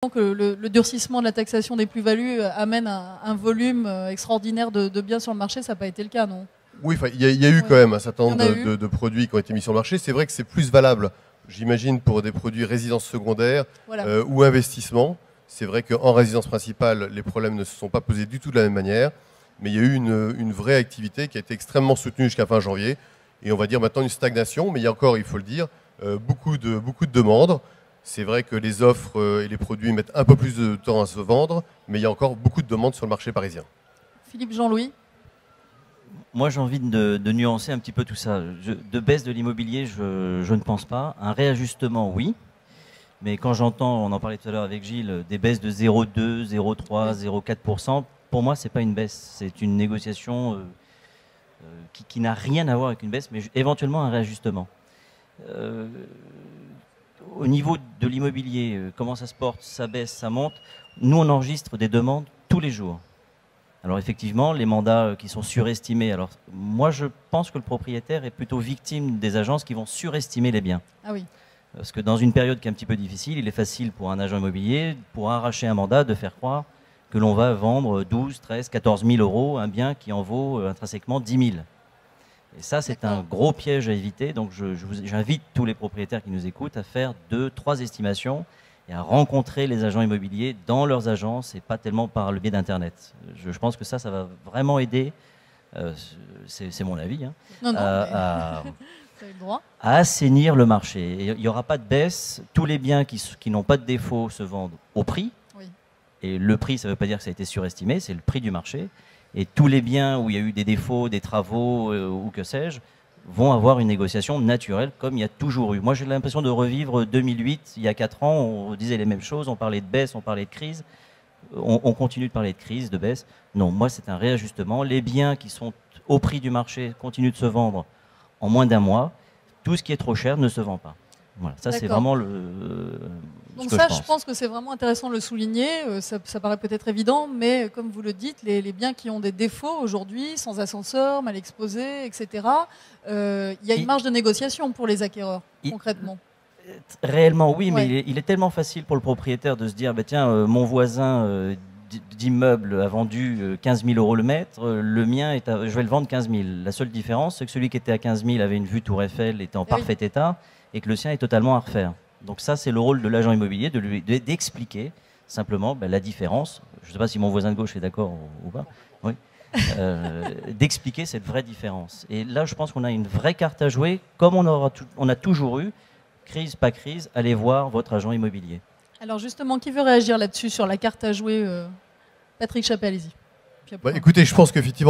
que le durcissement de la taxation des plus-values amène un volume extraordinaire de biens sur le marché, ça n'a pas été le cas, non? Oui, il y a eu quand même un certain nombre de produits qui ont été mis sur le marché. C'est vrai que c'est plus valable, j'imagine, pour des produits résidence secondaire ou investissement. C'est vrai qu'en résidence principale, les problèmes ne se sont pas posés du tout de la même manière. Mais il y a eu une vraie activité qui a été extrêmement soutenue jusqu'à fin janvier. Et on va dire maintenant une stagnation, mais il y a encore, il faut le dire, beaucoup de demandes. C'est vrai que les offres et les produits mettent un peu plus de temps à se vendre, mais il y a encore beaucoup de demandes sur le marché parisien. Philippe Jean-Louis? Moi, j'ai envie de nuancer un petit peu tout ça. De baisse de l'immobilier, je ne pense pas. Un réajustement, oui. Mais quand j'entends, on en parlait tout à l'heure avec Gilles, des baisses de 0,2, 0,3, 0,4%, pour moi, ce n'est pas une baisse. C'est une négociation qui n'a rien à voir avec une baisse, mais éventuellement un réajustement. Au niveau de l'immobilier, comment ça se porte, ça baisse, ça monte. Nous, on enregistre des demandes tous les jours. Alors effectivement, les mandats qui sont surestimés. Alors moi, je pense que le propriétaire est plutôt victime des agences qui vont surestimer les biens. Ah oui. Parce que dans une période qui est un petit peu difficile, il est facile pour un agent immobilier, pour arracher un mandat, de faire croire que l'on va vendre 12, 13, 14 000 euros un bien qui en vaut intrinsèquement 10 000. Et ça, c'est un gros piège à éviter. Donc j'invite tous les propriétaires qui nous écoutent à faire 2, 3 estimations et à rencontrer les agents immobiliers dans leurs agences et pas tellement par le biais d'Internet. Je pense que ça va vraiment aider, c'est mon avis, hein, à assainir le marché. Il n'y aura pas de baisse. Tous les biens qui n'ont pas de défaut se vendent au prix. Oui. Et le prix, ça ne veut pas dire que ça a été surestimé, c'est le prix du marché. Et tous les biens où il y a eu des défauts, des travaux ou que sais-je, vont avoir une négociation naturelle comme il y a toujours eu. Moi, j'ai l'impression de revivre 2008, il y a 4 ans, on disait les mêmes choses, on parlait de baisse, on parlait de crise. On continue de parler de crise, de baisse. Non, moi, c'est un réajustement. Les biens qui sont au prix du marché continuent de se vendre en moins d'un mois. Tout ce qui est trop cher ne se vend pas. Voilà, ça, c'est vraiment Donc ça, je pense que c'est vraiment intéressant de le souligner. Ça paraît peut-être évident, mais comme vous le dites, les biens qui ont des défauts aujourd'hui, sans ascenseur, mal exposés, etc., il y a une marge de négociation pour les acquéreurs, concrètement. Réellement, oui, mais il est tellement facile pour le propriétaire de se dire, bah, tiens, mon voisin d'immeuble a vendu 15 000 euros le mètre, le mien, je vais le vendre 15 000. La seule différence, c'est que celui qui était à 15 000 avait une vue Tour Eiffel, était en parfait état, et que le sien est totalement à refaire. Donc ça, c'est le rôle de l'agent immobilier, d'expliquer simplement la différence. Je ne sais pas si mon voisin de gauche est d'accord ou pas. Oui. D'expliquer cette vraie différence. Et là, je pense qu'on a une vraie carte à jouer, comme on a toujours eu, crise, pas crise, allez voir votre agent immobilier. Alors justement, qui veut réagir là-dessus, sur la carte à jouer? Patrick Chappé, allez-y. Écoutez, je pense qu'effectivement,